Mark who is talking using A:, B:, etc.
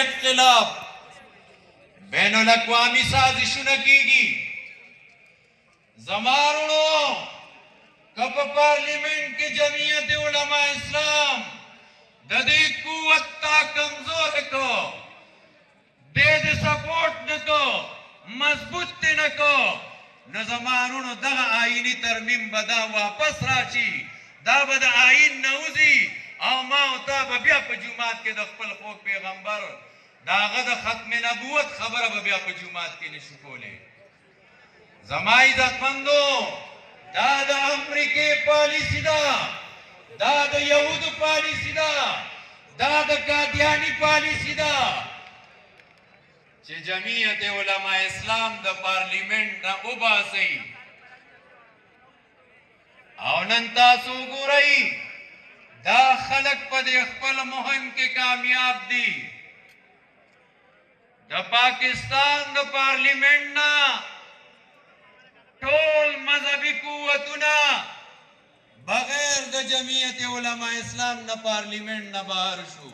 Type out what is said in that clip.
A: اختلاف بین الاقوامی سازشونه کیږي زمارونو کپ پارلیمنٹ کی جمعیت علماء اسلام د دې قوت تا کمزور کو دې سپورټ نکو مضبوط نکو نو زمارونو دغه آئینی ترمیم بدا واپس راشي دا به د آئین نوزي او ما او تا به بیا په جومات کې د خپل خوږ پیغمبر د هغه د ختم نبوت خبره به بیا په جومات کې نشو کولی زما عزتمندو دا د امریکې پالیسي ده دا د یهودو پالیسي ده دا د قادیاني پالیسي ده چې جمعیت علماء اسلام د پارلیمنټ نه وباسئ او نن تاسو ګورئ دا خلق په دې خپل مهم کې کامیاب دي د پاکستان د پارلیمنټ نه ټول مذهبي قوتونه بغیر د جمعیت علماء اسلام نه پارلیمنټ نه بهر شو